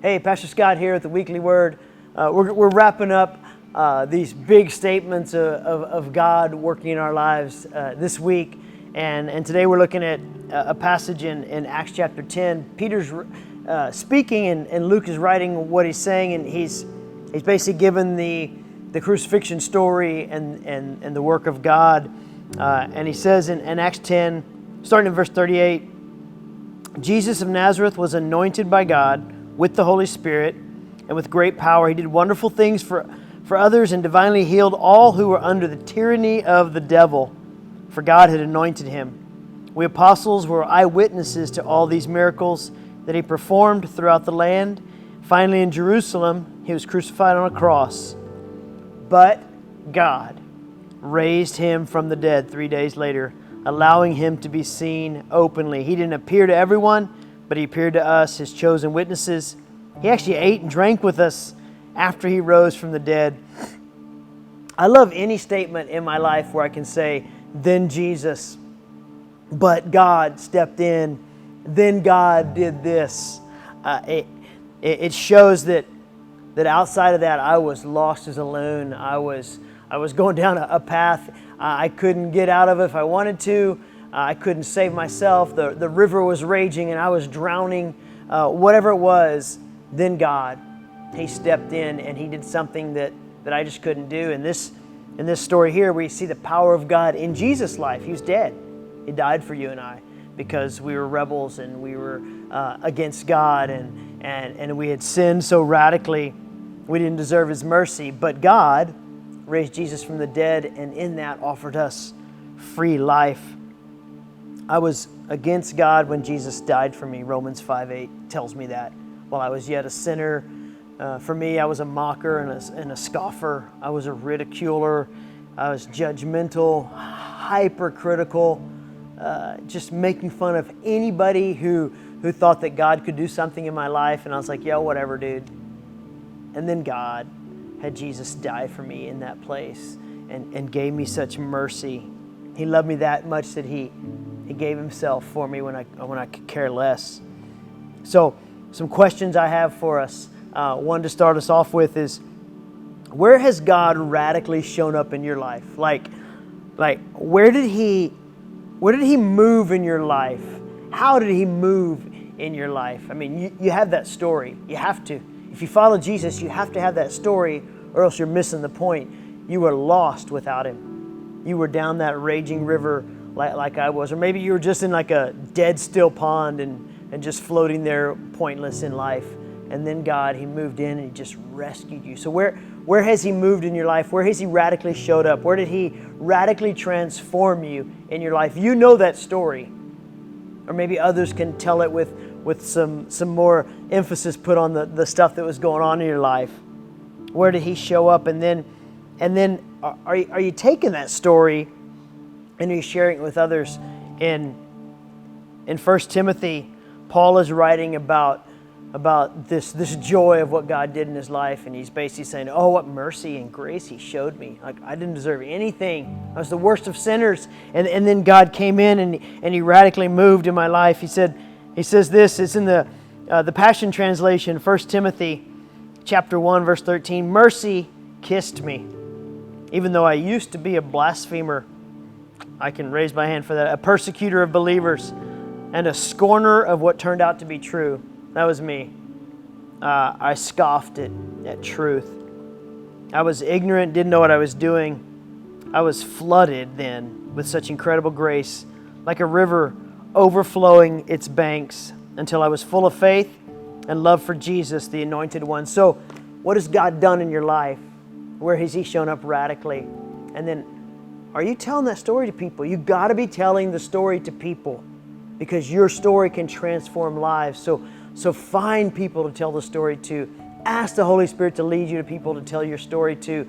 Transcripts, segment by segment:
Hey, Pastor Scott here with the Weekly Word. We're wrapping up these big statements of God working in our lives this week. And today we're looking at a passage in Acts chapter 10. Peter's speaking and Luke is writing what he's saying, and he's basically given the crucifixion story and the work of God. And he says in Acts 10, starting in verse 38, Jesus of Nazareth was anointed by God with the Holy Spirit and with great power. He did wonderful things for others and divinely healed all who were under the tyranny of the devil, for God had anointed him. We apostles were eyewitnesses to all these miracles that he performed throughout the land. Finally, in Jerusalem, he was crucified on a cross. But God raised him from the dead 3 days later, allowing him to be seen openly. He didn't appear to everyone, but he appeared to us, his chosen witnesses. He actually ate and drank with us after he rose from the dead. I love any statement in my life where I can say, then Jesus, but God stepped in, then God did this. It shows that outside of that, I was lost as a loon. I was going down a path I couldn't get out of if I wanted to. I couldn't save myself. The river was raging and I was drowning. Whatever it was, then God, he stepped in and he did something that I just couldn't do. In this story here, we see the power of God in Jesus' life. He was dead. He died for you and I because we were rebels and we were against God and we had sinned so radically we didn't deserve his mercy. But God raised Jesus from the dead and in that offered us free life. I was against God when Jesus died for me. Romans 5:8 tells me that. While I was yet a sinner, for me, I was a mocker and a scoffer. I was a ridiculer. I was judgmental, hypercritical, just making fun of anybody who thought that God could do something in my life. And I was like, yeah, whatever, dude. And then God had Jesus die for me in that place and gave me such mercy. He loved me that much that He gave himself for me when I could care less. So some questions I have for us. One to start us off with is, where has God radically shown up in your life? Like where did He move in your life? How did He move in your life? I mean, you have that story. You have to. If you follow Jesus, you have to have that story or else you're missing the point. You were lost without Him. You were down that raging river like I was. Or maybe you were just in like a dead still pond and just floating there pointless in life. And then God, He moved in and He just rescued you. So where has He moved in your life? Where has He radically showed up? Where did He radically transform you in your life? You know that story. Or maybe others can tell it with some more emphasis put on the stuff that was going on in your life. Where did He show up? And then are you taking that story and are you sharing it with others? In 1 Timothy, Paul is writing about this joy of what God did in his life, and he's basically saying, oh, what mercy and grace He showed me. Like, I didn't deserve anything. I was the worst of sinners, and then God came in and He radically moved in my life. He says this, it's in the Passion Translation, 1 Timothy chapter 1, verse 13, mercy kissed me. Even though I used to be a blasphemer, I can raise my hand for that, a persecutor of believers and a scorner of what turned out to be true. That was me. I scoffed at truth. I was ignorant, didn't know what I was doing. I was flooded then with such incredible grace, like a river overflowing its banks, until I was full of faith and love for Jesus, the Anointed One. So what has God done in your life? Where has He shown up radically? And then, are you telling that story to people? You got to be telling the story to people because your story can transform lives. So find people to tell the story to. Ask the Holy Spirit to lead you to people to tell your story to.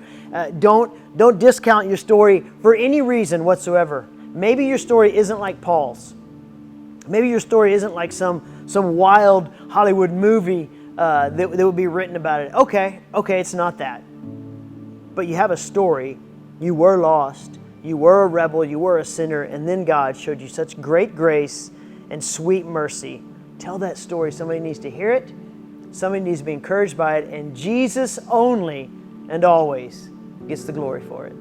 Don't discount your story for any reason whatsoever. Maybe your story isn't like Paul's. Maybe your story isn't like some wild Hollywood movie that would be written about it. Okay, it's not that. But you have a story. You were lost. You were a rebel. You were a sinner. And then God showed you such great grace and sweet mercy. Tell that story. Somebody needs to hear it. Somebody needs to be encouraged by it, and Jesus only and always gets the glory for it.